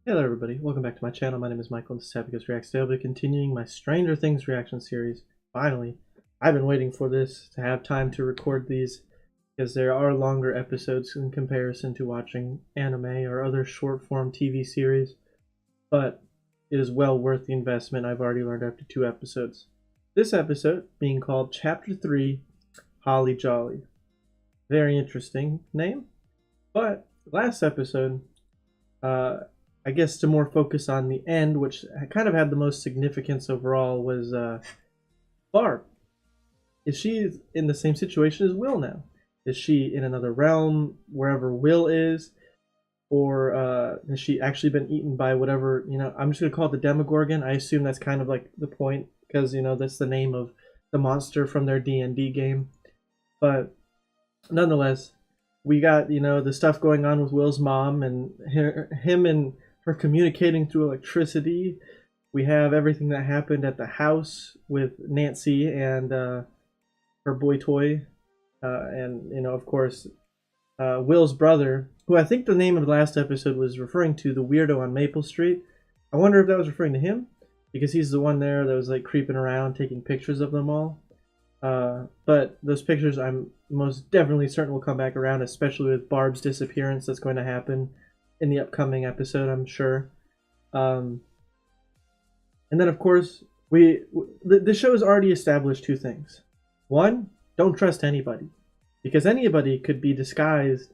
Hello everybody, welcome back to my channel. My name is Michael and this is Happy Ghost Reacts. Today I'll be continuing my Stranger Things reaction series. Finally, I've been waiting for this to have time to record these because there are longer episodes in comparison to watching anime or other short form TV series, but it is well worth the investment. I've already learned after 2 episodes. This episode being called Chapter 3, Holly Jolly. Very interesting name, but last episode, I guess to more focus on the end, which kind of had the most significance overall, was Barb. Is she in the same situation as Will now? Is she in another realm, wherever Will is? Or has she actually been eaten by whatever, I'm just going to call it the Demogorgon. I assume that's kind of like the point, because, that's the name of the monster from their D&D game. But nonetheless, we got, the stuff going on with Will's mom and him and her communicating through electricity. We have everything that happened at the house with Nancy and her boy toy. And, of course, Will's brother, who I think the name of the last episode was referring to, the weirdo on Maple Street. I wonder if that was referring to him, because he's the one there that was creeping around taking pictures of them all. But those pictures I'm most definitely certain will come back around, especially with Barb's disappearance that's going to happen in the upcoming episode, I'm sure. And then, of course, the show has already established 2 things. 1, don't trust anybody, because anybody could be disguised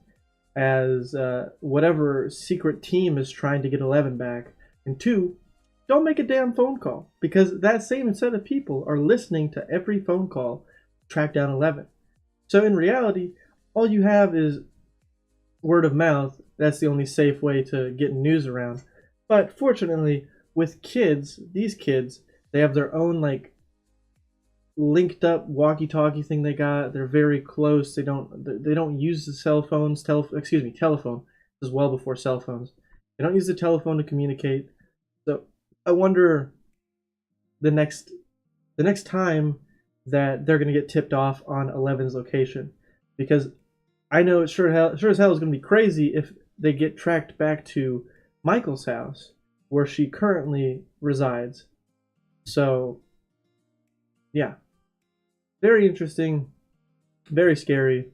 as whatever secret team is trying to get 11 back. And 2, don't make a damn phone call, because that same set of people are listening to every phone call to track down 11. So in reality, all you have is word of mouth. That's the only safe way to get news around. But fortunately, with kids, these kids, they have their own linked up walkie-talkie thing they got. They're very close. They don't use the cell phones. Telephone. This is well before cell phones. They don't use the telephone to communicate. So I wonder the next time that they're gonna get tipped off on 11's location, because I know it's sure as hell is gonna be crazy if they get tracked back to Michael's house where she currently resides. So yeah, very interesting, very scary.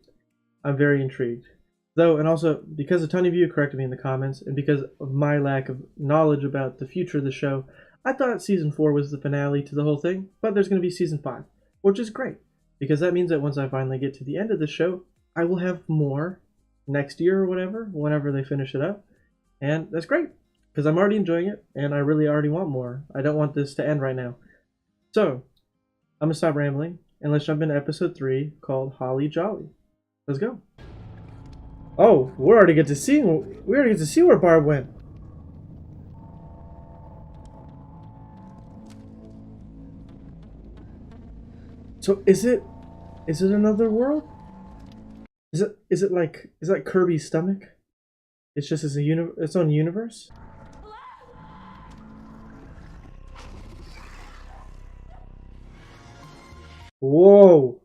I'm very intrigued. Though, and also because a ton of you corrected me in the comments, and because of my lack of knowledge about the future of the show, I thought Season 4 was the finale to the whole thing, but there's going to be Season 5, which is great, because that means that once I finally get to the end of the show, I will have more next year or whatever, whenever they finish it up, and that's great, because I'm already enjoying it, and I really already want more. I don't want this to end right now. So, I'm going to stop rambling, and let's jump into Episode 3, called Holly Jolly. Let's go. Oh, we already get to see where Barb went. So is it another world? Is it like Kirby's stomach? It's just its own universe? Whoa.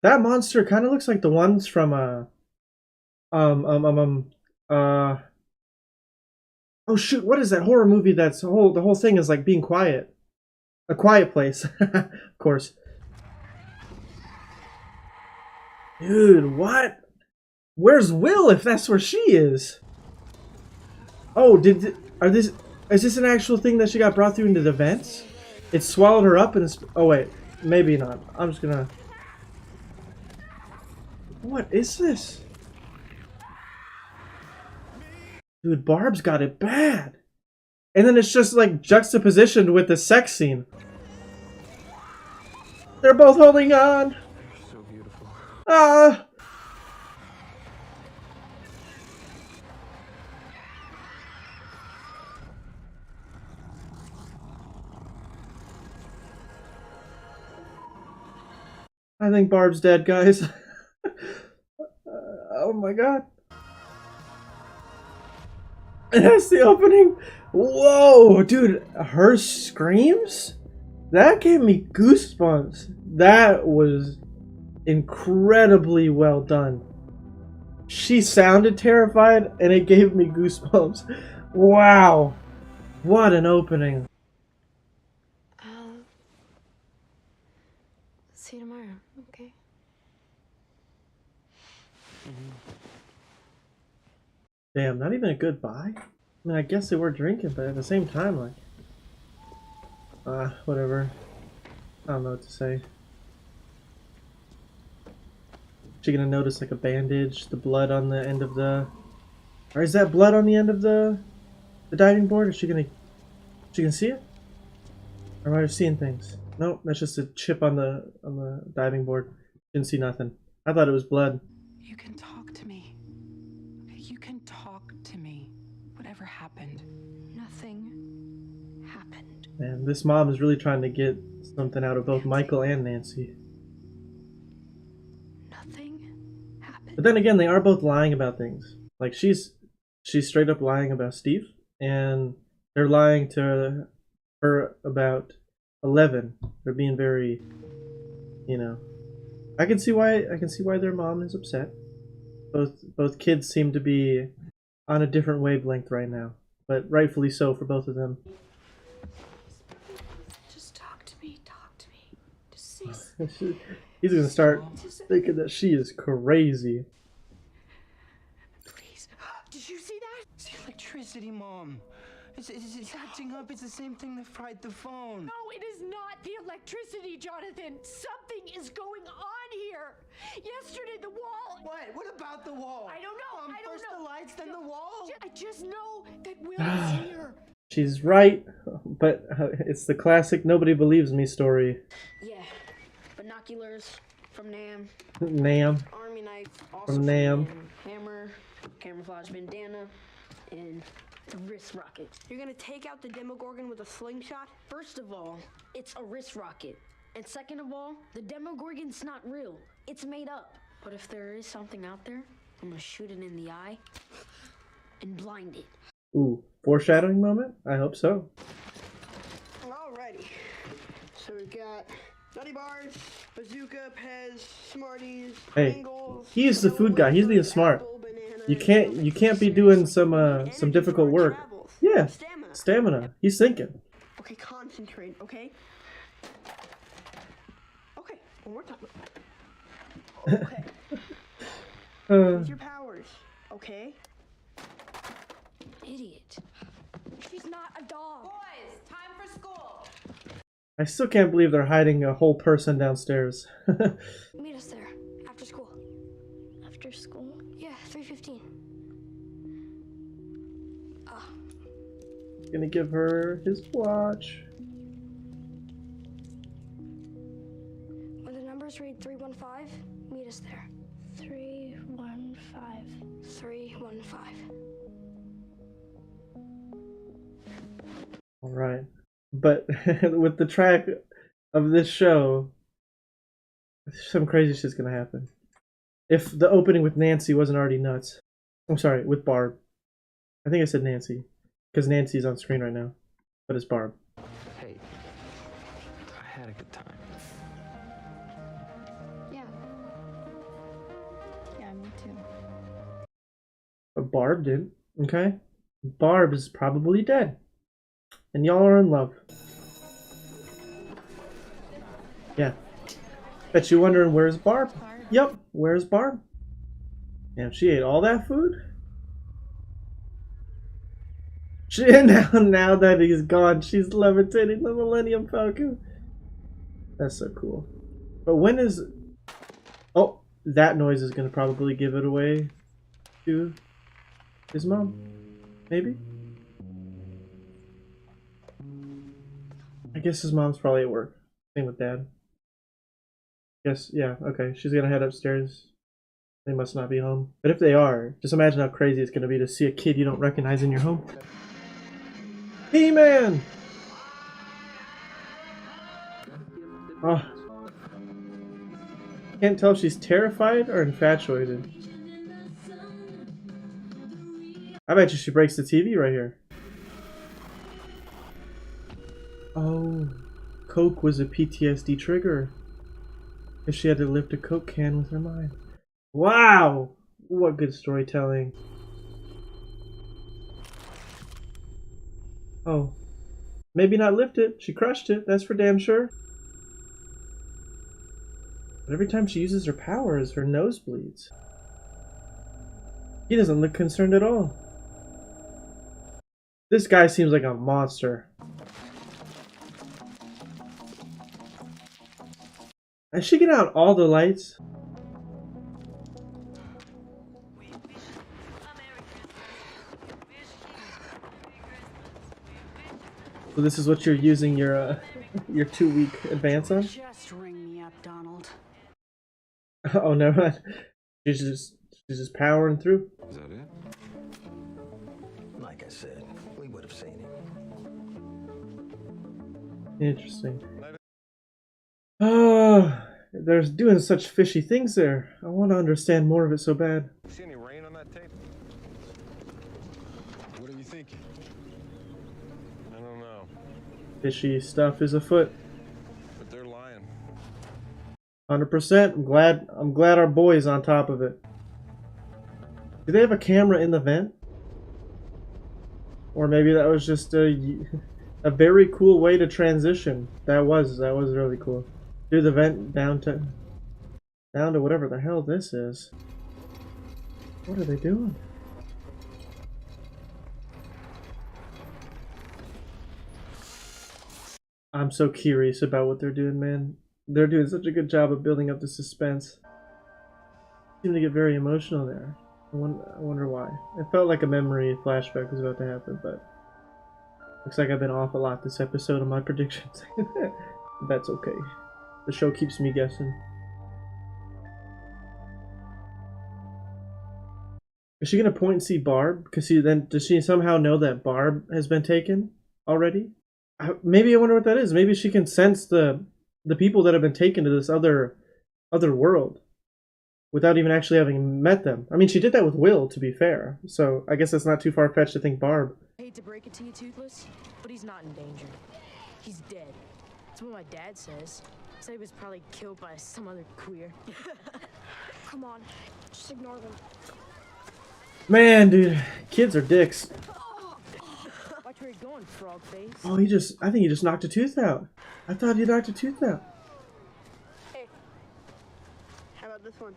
That monster kind of looks like the ones from oh shoot, what is that horror movie that's the whole thing is like being quiet? A Quiet Place. Of course. Dude, what? Where's Will if that's where she is? Oh, is this an actual thing that she got brought through into the vents? It swallowed her up and it's, oh wait, maybe not. I'm just gonna, what is this? Dude, Barb's got it bad. And then it's just juxtapositioned with the sex scene. They're both holding on. So beautiful. Ah. I think Barb's dead, guys. Oh my god. And that's the opening. Whoa, dude, her screams? That gave me goosebumps. That was incredibly well done. She sounded terrified and it gave me goosebumps. Wow! What an opening! I'll see you tomorrow, okay? Damn, not even a goodbye? I mean, I guess they were drinking, but at the same time, like... whatever. I don't know what to say. She gonna notice, like, a bandage, the blood on the end of the... Or is that blood on the end of the diving board? Is she gonna see it? Or am I just seeing things? No, that's just a chip on the diving board. Didn't see nothing. I thought it was blood. You can talk to me. Okay, you can talk to me. Whatever happened? Nothing happened. Man, this mom is really trying to get something out of both Michael and Nancy. Nothing happened. But then again, they are both lying about things. Like, she's straight up lying about Steve, and they're lying to her about 11. They're being very, you know. I can see why their mom is upset. Both kids seem to be on a different wavelength right now, but rightfully so for both of them. Just talk to me. Just say He's gonna start thinking that she is crazy. please. Did you see that? It's the electricity, Mom. It's acting up. It's the same thing that fried the phone. No, it is not the electricity, Jonathan. Something is going on here. Yesterday, the wall. What? What about the wall? I don't know. I don't First know. the lights, then the wall? I just know that Will is here. She's right, but it's the classic "nobody believes me" story. Yeah, binoculars from Nam, Nam. army knife also From Nam. hammer, camouflage bandana, and a wrist rocket. You're gonna take out the Demogorgon with a slingshot? First of all, it's a wrist rocket. And second of all, the Demogorgon's not real. It's made up. But if there is something out there, I'm gonna shoot it in the eye and blind it. Ooh, foreshadowing moment? I hope so. Alrighty. So we've got Nutty Bars, Bazooka, Pez, Smarties, Hey, Pringles, he's the food guy. He's being smart. apple, banana, You can't be doing some difficult work. Yeah, Stamina. stamina. He's thinking. Okay, concentrate, okay? Okay, one more time. Okay, use your powers, okay? Idiot. She's not a dog. Boys, time for school. I still can't believe they're hiding a whole person downstairs. Meet us there after school. After school? Yeah, 3:15. Gonna give her his watch. When the numbers read 315, meet us there. 315. 315. All right, but with the track of this show, some crazy shit's gonna happen. If the opening with Nancy wasn't already nuts. I'm sorry, with Barb. I think I said Nancy, because Nancy's on screen right now, but it's Barb. Hey, I had a good time. Yeah. Yeah, me too. But Barb didn't, okay? Barb is probably dead. And y'all are in love. Yeah. Bet you're wondering, where's Barb? Yep, where's Barb? Damn, she ate all that food? Now that he's gone, she's levitating the Millennium Falcon. That's so cool. But when is... Oh, that noise is going to probably give it away to his mom. Maybe? I guess his mom's probably at work. Same with dad. Guess, yeah, okay. She's gonna head upstairs. They must not be home. But if they are, just imagine how crazy it's gonna be to see a kid you don't recognize in your home. He-Man! Oh. Can't tell if she's terrified or infatuated. I bet you she breaks the TV right here. Oh, Coke was a PTSD trigger. If she had to lift a Coke can with her mind. Wow! What good storytelling. Oh. Maybe not lift it. She crushed it. That's for damn sure. But every time she uses her powers, her nose bleeds. He doesn't look concerned at all. This guy seems like a monster. Is she getting out all the lights? So this is what you're using your 2-week advance on? Just ring me up, Donald. Oh, never mind. She's just powering through. Is that it? Like I said, we would have seen him. Interesting. Oh, they're doing such fishy things there. I want to understand more of it so bad. See any rain on that tape? What are you thinking? I don't know. Fishy stuff is afoot. But they're lying. 100%. I'm glad our boy's on top of it. Do they have a camera in the vent? Or maybe that was just a very cool way to transition. That was really cool. Through the vent down to whatever the hell this is. What are they doing? I'm so curious about what they're doing, man. They're doing such a good job of building up the suspense. Seem to get very emotional there. I wonder why. It felt like a memory flashback was about to happen, but looks like I've been off a lot this episode on my predictions. That's okay. The show keeps me guessing. Is she gonna point and see Barb? Because does she somehow know that Barb has been taken already? Maybe I wonder what that is. Maybe she can sense the people that have been taken to this other world without even actually having met them. I mean, she did that with Will, to be fair. So I guess it's not too far-fetched to think Barb. I hate to break it to you, Toothless, but he's not in danger. He's dead. That's what my dad says. Said he was probably killed by some other queer. Come on, just ignore them. Man, dude, kids are dicks. Watch where you're going, frog face. Oh, I think he just knocked a tooth out. I thought he knocked a tooth out. Hey, how about this one?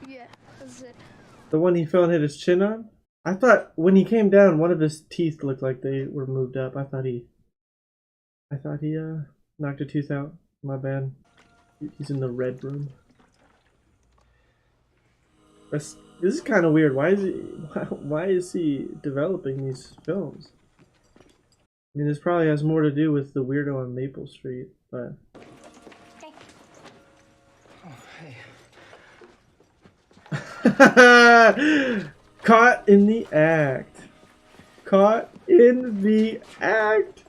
Yeah, that's it. The one he fell and hit his chin on? I thought when he came down, one of his teeth looked like they were moved up. I thought he knocked a tooth out. My bad. He's in the red room. This is kind of weird. Why is he developing these films? I mean, this probably has more to do with the weirdo on Maple Street, but caught in the act. Caught in the act.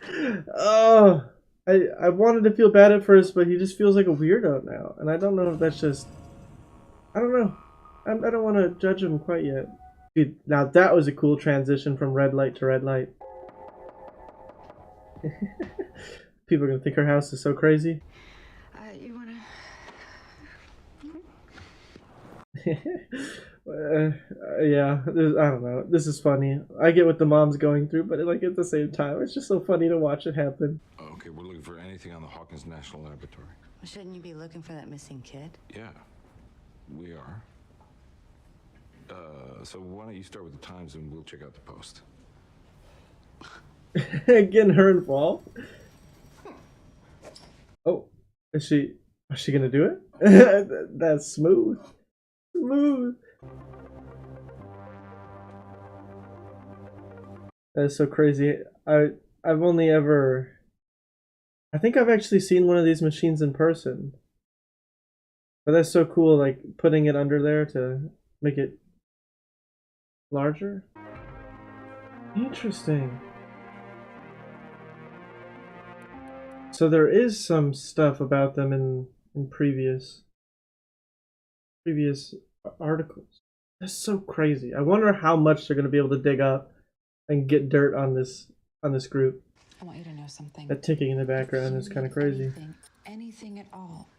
Oh, I wanted to feel bad at first, but he just feels like a weirdo now, and I don't know if that's just. I don't know. I don't want to judge him quite yet. Dude, now that was a cool transition from red light to red light. People are gonna think her house is so crazy. You wanna? Yeah, I don't know. This is funny. I get what the mom's going through, but like at the same time, it's just so funny to watch it happen. Okay, we're looking for anything on the Hawkins National Laboratory. Well, shouldn't you be looking for that missing kid? Yeah, we are. So why don't you start with the Times and we'll check out the Post. Getting her involved. Oh, is she gonna do it? That's smooth. Smooth. That's so crazy. I think I've actually seen one of these machines in person. But that's so cool, like putting it under there to make it larger. Interesting. So there is some stuff about them in previous articles. That's so crazy. I wonder how much they're going to be able to dig up and get dirt on this group. I want you to know something. That ticking in the background is kind of crazy. Anything at all.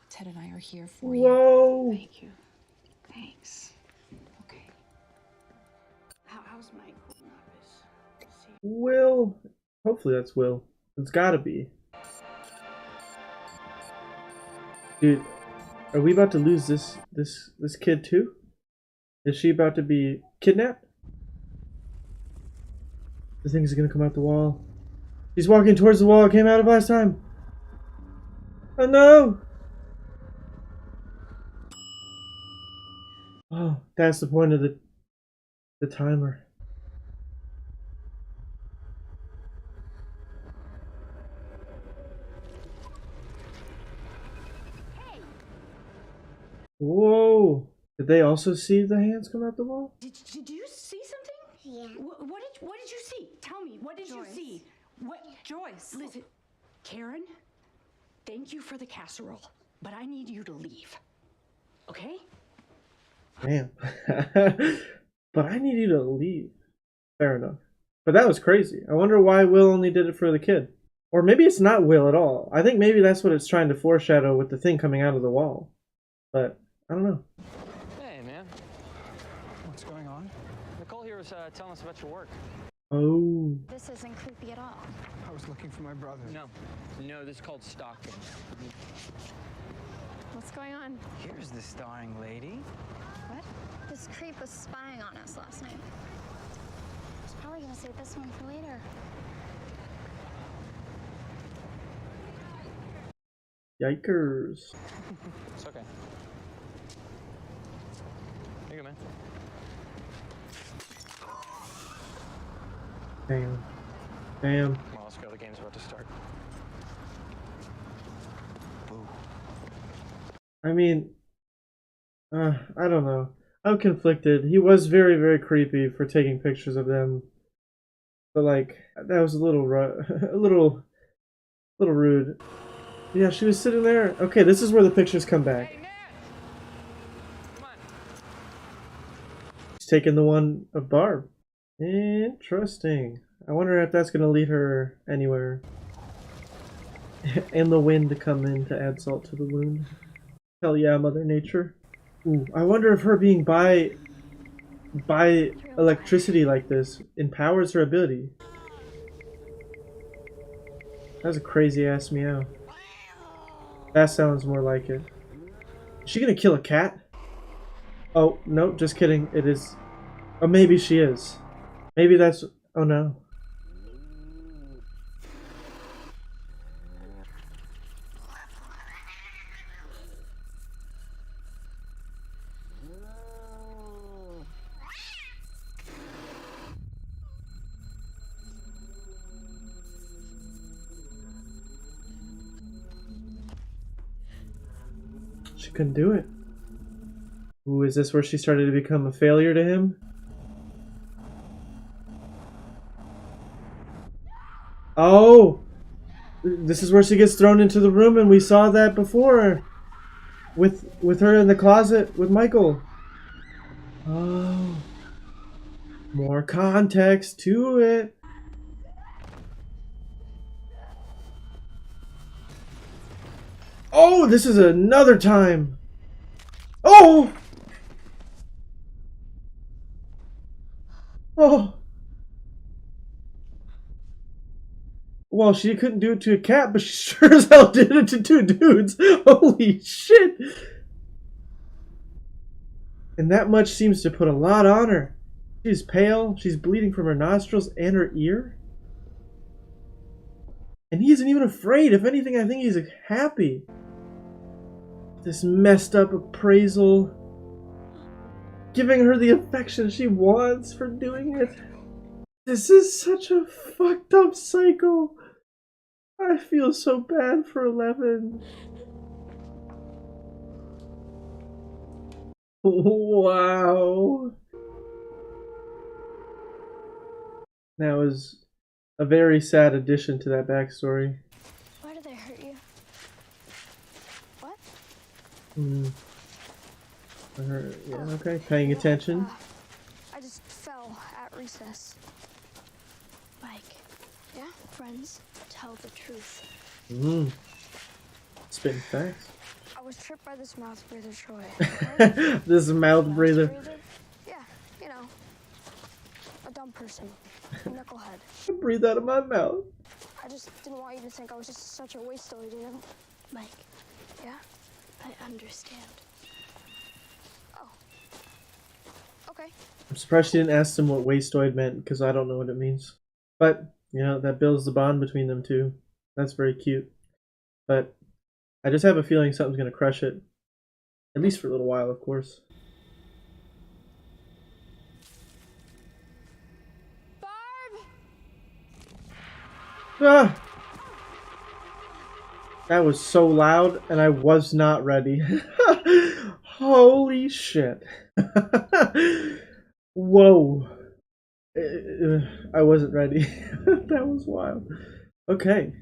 Ted and I are here for you. Whoa! Thank you. Thanks. Okay. How's Mike holding up? Is he... Will. Hopefully that's Will. It's gotta be. Dude, are we about to lose this kid too? Is she about to be kidnapped? The things are gonna come out the wall. She's walking towards the wall it came out of last time. Oh no! Oh, that's the point of the timer. Whoa! Did they also see the hands come out the wall? Did you see something? Yeah. What did you see? Tell me, what did you see? What? Joyce! Listen, Karen, thank you for the casserole, but I need you to leave. Okay? Damn. But I need you to leave. Fair enough. But that was crazy. I wonder why Will only did it for the kid. Or maybe it's not Will at all. I think maybe that's what it's trying to foreshadow with the thing coming out of the wall. But I don't know. Hey, man. What's going on? Nicole here was telling us about your work. Oh. This isn't creepy at all. I was looking for my brother. No, this is called stalking. What's going on? Here's the starring lady. What? This creep was spying on us last night. He's probably gonna save this one for later. Yikers. It's okay. Here you go, man. Damn. Damn. Come on, let's go. The game's about to start. Boo. I mean, I don't know. I'm conflicted. He was very, very creepy for taking pictures of them. But like, that was a little a little rude. Yeah, she was sitting there. Okay, this is where the pictures come back. Hey, Nat! Come on. She's taking the one of Barb. Interesting. I wonder if that's gonna lead her anywhere. And the wind to come in to add salt to the wound. Hell yeah, Mother Nature. Ooh, I wonder if her being by electricity like this empowers her ability. That's a crazy ass meow. That sounds more like it. Is she gonna kill a cat? Oh, no, just kidding. It is. Oh, maybe she is. Maybe that's. Oh no. She couldn't do it. Ooh, is this where she started to become a failure to him? Oh! This is where she gets thrown into the room, and we saw that before. With her in the closet with Michael. Oh. More context to it. Oh, this is another time. Oh! Oh. Well, she couldn't do it to a cat, but she sure as hell did it to two dudes. Holy shit. And that much seems to put a lot on her. She's pale, she's bleeding from her nostrils and her ear. And he isn't even afraid. If anything, I think he's happy. This messed up appraisal. Giving her the affection she wants for doing it. This is such a fucked up cycle. I feel so bad for 11. Wow. That was a very sad addition to that backstory. Why did they hurt you? What? Yeah, okay, paying attention. I just fell at recess. Mike. Yeah? Friends tell the truth. Spitting facts. I was tripped by this mouth breather, Troy. This mouth breather. Yeah, you know. a dumb person, a knucklehead. Breathe out of my mouth. I just didn't want you to think I was just such a wasteoid, you know? Mike. Yeah? I understand. Oh. Okay. I'm surprised she didn't ask him what wasteoid meant, because I don't know what it means. But, you know, that builds the bond between them two. That's very cute. But I just have a feeling something's going to crush it. At least for a little while, of course. Barb! Ah! That was so loud, and I was not ready. Holy shit. Whoa. I wasn't ready. That was wild. Okay.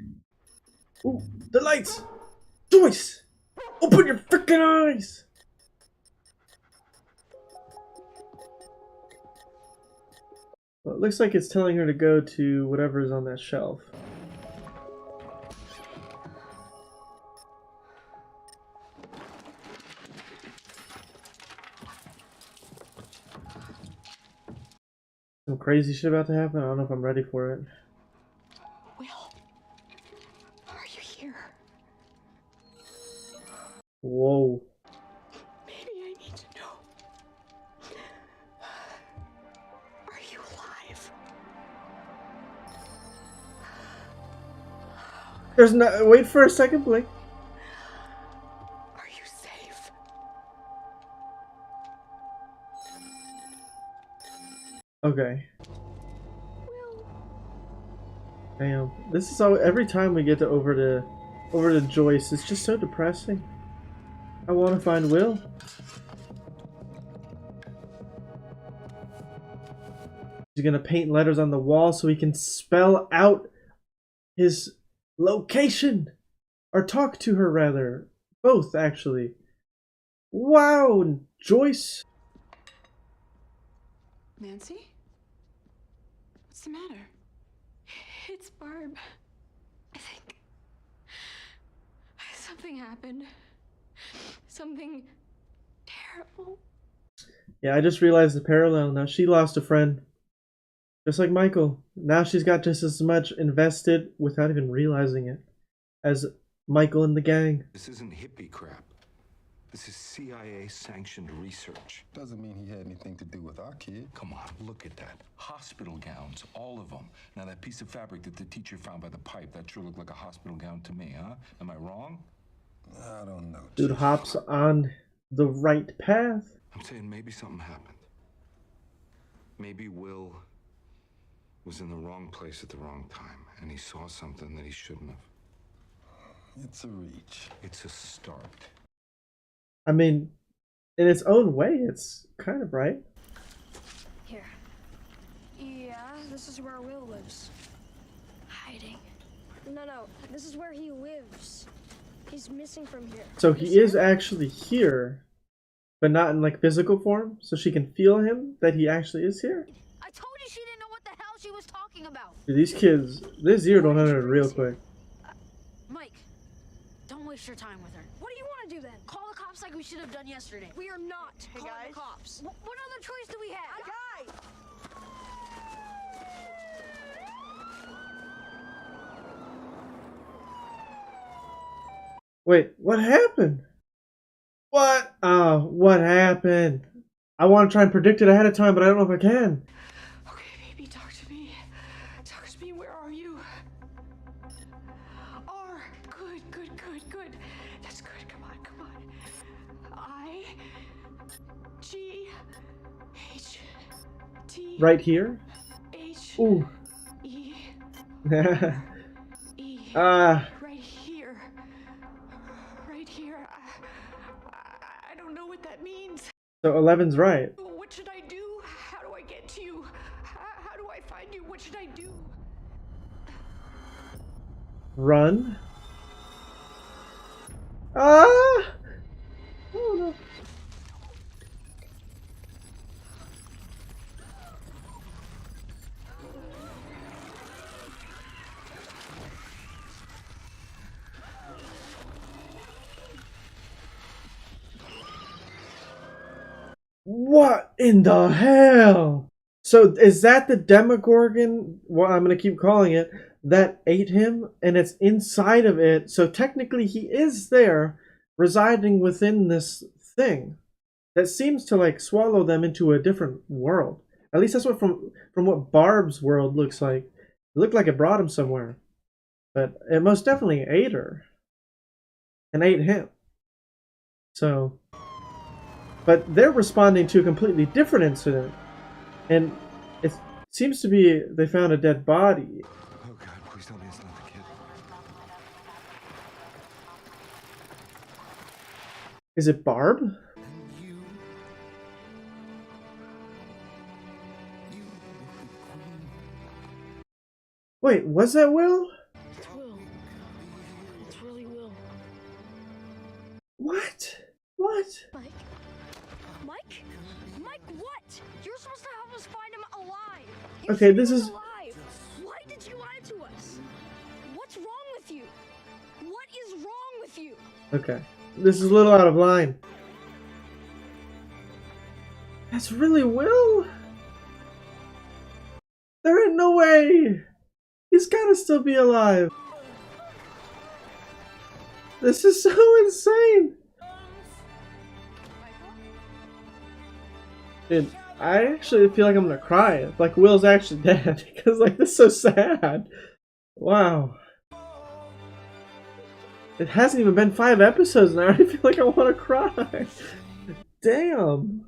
Ooh, the lights! Joyce! Open your freaking eyes! Well, it looks like it's telling her to go to whatever is on that shelf. Some crazy shit about to happen. I don't know if I'm ready for it. Will, are you here? Whoa. Maybe I need to know. Are you alive? There's no. Wait for a second, Blake. Are you safe? Okay. Damn. This is all. Every time we get to over to Joyce, it's just so depressing. I want to find Will. He's gonna paint letters on the wall so he can spell out his location, or talk to her rather. Both, actually. Wow, Joyce. Nancy? What's the matter? It's Barb. I think something happened. Something terrible. Yeah, I just realized the parallel. Now she lost a friend. Just like Michael. Now she's got just as much invested without even realizing it as Michael and the gang. This isn't hippie crap. This is CIA-sanctioned research. Doesn't mean he had anything to do with our kid. Come on, look at that. Hospital gowns, all of them. Now that piece of fabric that the teacher found by the pipe, that sure looked like a hospital gown to me, huh? Am I wrong? I don't know. Dude hops on the right path. I'm saying maybe something happened. Maybe Will was in the wrong place at the wrong time, and he saw something that he shouldn't have. It's a reach. It's a start. I mean, in its own way, it's kind of right. Here. Yeah, this is where Will lives. Hiding. No, this is where he lives. He's missing from here. So he is actually here, but not in like physical form, so she can feel him that he actually is here. I told you she didn't know what the hell she was talking about. Dude, these kids, they 0-100 real quick. Mike, don't waste your time with her. What do you want to do then? Call the cops like we should have done yesterday. We are not calling guys. the cops. What other choice do we have? Guys! Wait, what happened? What? Oh, what happened? I want to try and predict it ahead of time, but I don't know if I can. Okay, baby, talk to me. Talk to me. Where are you? R. Good. That's good. Come on. I. G. H. T. Right here? H. Ooh. E. E. Ah. Right here. Right here. I don't know what that means. So 11's right. What should I do? How do I get to you? How do I find you? What should I do? Run. Ah! Oh no. What in the hell? So is that the Demogorgon? Well, I'm gonna keep calling it that ate him, and it's inside of it. So technically, he is there, residing within this thing that seems to like swallow them into a different world. At least that's what from what Barb's world looks like. It looked like it brought him somewhere, but it most definitely ate her and ate him. So, but they're responding to a completely different incident. And it seems to be they found a dead body. Oh God, please tell me it's not the kid. Is it Barb? Wait, was that Will? It's Will. It's really Will. What? What? Mike? Mike? Mike, what? You're supposed to help us find him alive. You Okay, said this he was is... alive. Why did you lie to us? What's wrong with you? What is wrong with you? Okay, this is a little out of line. That's really Will? There ain't no way! He's gotta still be alive. This is so insane! Dude, I actually feel like I'm gonna cry. Like Will's actually dead. Because like this is so sad. Wow. It hasn't even been 5 episodes and I already feel like I wanna cry. Damn.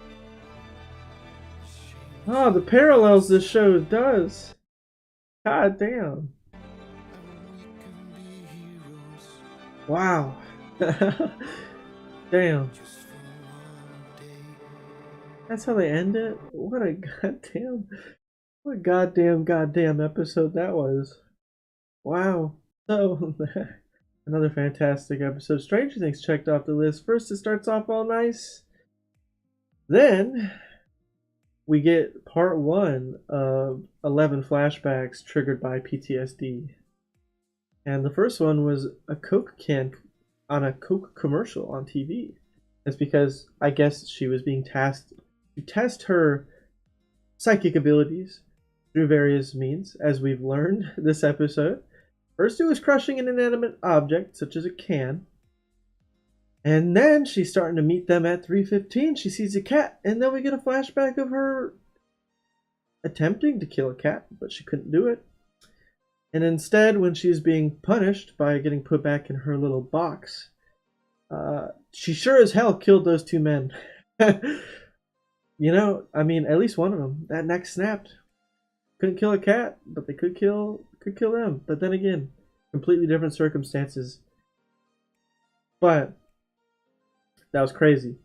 Oh, the parallels this show does. God damn. Wow. Damn. That's how they end it? What a goddamn episode that was. Wow. So, another fantastic episode. Stranger Things checked off the list. First, it starts off all nice. Then, we get part 1 of 11 flashbacks triggered by PTSD. And the first one was a Coke can on a Coke commercial on TV. That's because I guess she was being tasked to test her psychic abilities through various means, as we've learned this episode. First it was crushing an inanimate object, such as a can. And then she's starting to meet them at 3:15. She sees a cat, and then we get a flashback of her attempting to kill a cat, but she couldn't do it. And instead, when she's being punished by getting put back in her little box, she sure as hell killed those 2 men. You know, I mean, at least one of them. That neck snapped. Couldn't kill a cat, but they could kill them. But then again, completely different circumstances. But that was crazy.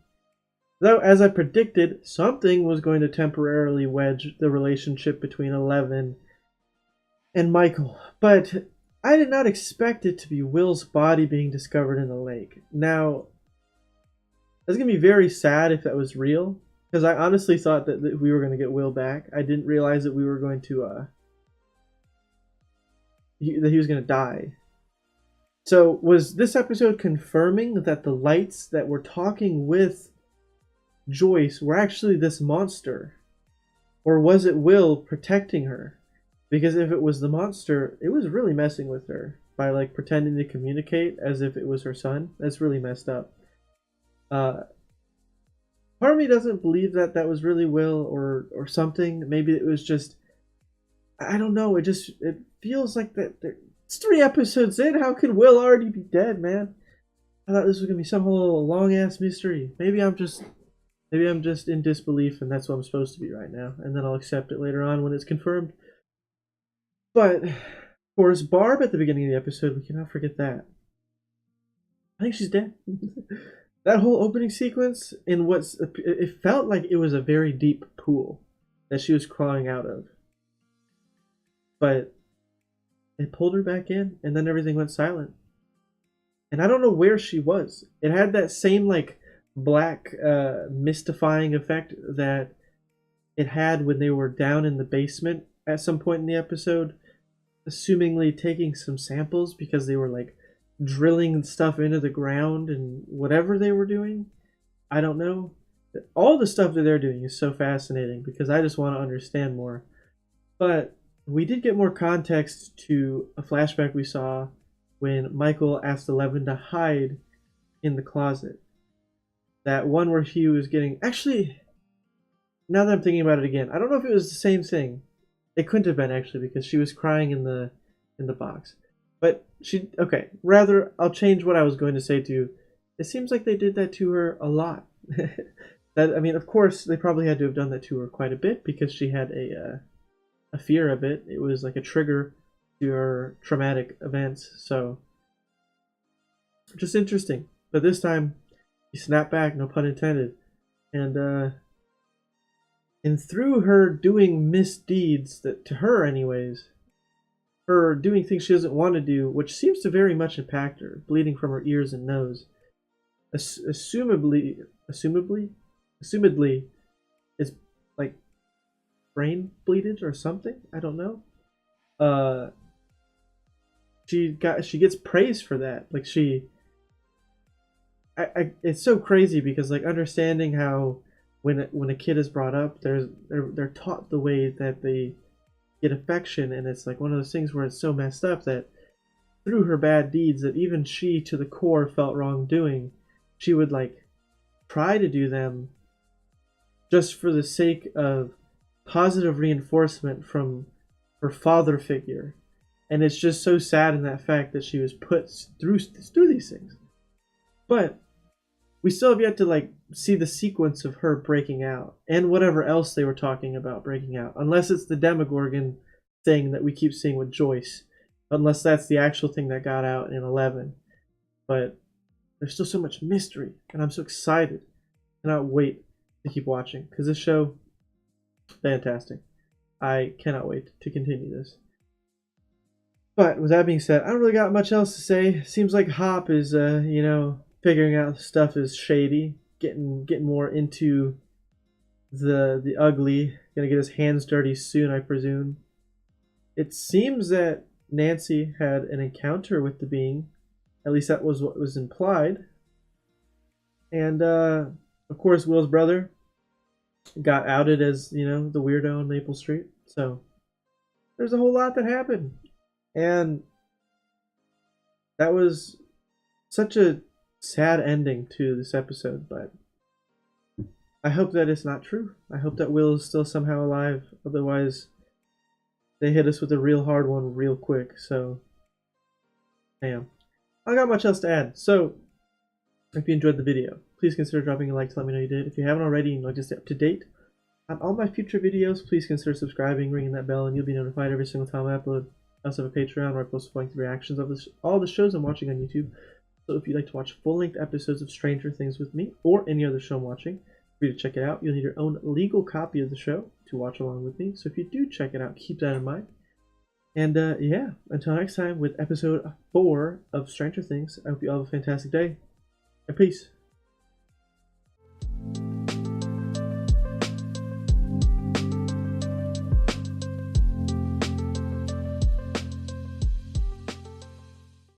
Though, as I predicted, something was going to temporarily wedge the relationship between Eleven and Michael. But I did not expect it to be Will's body being discovered in the lake. Now, it's going to be very sad if that was real. Because I honestly thought that we were going to get Will back. I didn't realize that we were going to, that he was going to die. So, was this episode confirming that the lights that were talking with Joyce were actually this monster? Or was it Will protecting her? Because if it was the monster, it was really messing with her by like pretending to communicate as if it was her son. That's really messed up. Part of me doesn't believe that that was really Will or something. Maybe it was just, I don't know. It feels like that. It's 3 episodes in. How could Will already be dead, man? I thought this was gonna be some whole long ass mystery. Maybe I'm just in disbelief, and that's what I'm supposed to be right now. And then I'll accept it later on when it's confirmed. But of course, Barb at the beginning of the episode, we cannot forget that. I think she's dead. That whole opening sequence in it felt like it was a very deep pool that she was crawling out of. But it pulled her back in, and then everything went silent. And I don't know where she was. It had that same like black mystifying effect that it had when they were down in the basement at some point in the episode, assumingly taking some samples because they were like drilling stuff into the ground and whatever they were doing. I don't know. All the stuff that they're doing is so fascinating because I just want to understand more. But we did get more context to a flashback we saw when Michael asked Eleven to hide in the closet. That one where he was getting... Actually, now that I'm thinking about it again, I don't know if it was the same thing. It couldn't have been, actually, because she was crying in the box. But she... Okay, rather, I'll change what I was going to say to... It seems like they did that to her a lot. I mean, of course, they probably had to have done that to her quite a bit because she had a fear of it. It was like a trigger to her traumatic events. So, just interesting. But this time, he snapped back, no pun intended. And through her doing misdeeds, that to her anyways, her doing things she doesn't want to do, which seems to very much impact her, bleeding from her ears and nose, assumedly is like brain bleeded or something. I don't know. She gets praised for that. Like it's so crazy because like understanding how when a kid is brought up, they're taught the way that they get affection, and it's like one of those things where it's so messed up that through her bad deeds that even she to the core felt wrongdoing, she would like try to do them just for the sake of positive reinforcement from her father figure. And it's just so sad in that fact that she was put through these things. But we still have yet to like see the sequence of her breaking out and whatever else they were talking about breaking out, unless it's the Demogorgon thing that we keep seeing with Joyce, unless that's the actual thing that got out in 11. But there's still so much mystery, and I'm so excited. I cannot wait to keep watching because this show, fantastic. I cannot wait to continue this. But with that being said, I don't really got much else to say. Seems like Hop is, figuring out stuff is shady, getting more into the ugly. Gonna get his hands dirty soon, I presume. It seems that Nancy had an encounter with the being. At least that was what was implied. And of course, Will's brother got outed as the weirdo on Maple Street. So there's a whole lot that happened. And that was such a sad ending to this episode, but I hope that it's not true. I hope that Will is still somehow alive. Otherwise, they hit us with a real hard one real quick. So, damn. I don't got much else to add. So, if you enjoyed the video, please consider dropping a like to let me know you did. If you haven't already and you'd like to stay up to date on all my future videos, please consider subscribing, ringing that bell, and you'll be notified every single time I upload. I also have a Patreon where I post full-length reactions of all the shows I'm watching on YouTube. So if you'd like to watch full-length episodes of Stranger Things with me, or any other show I'm watching, free to check it out. You'll need your own legal copy of the show to watch along with me. So if you do check it out, keep that in mind. And yeah, until next time with episode 4 of Stranger Things, I hope you all have a fantastic day. And peace.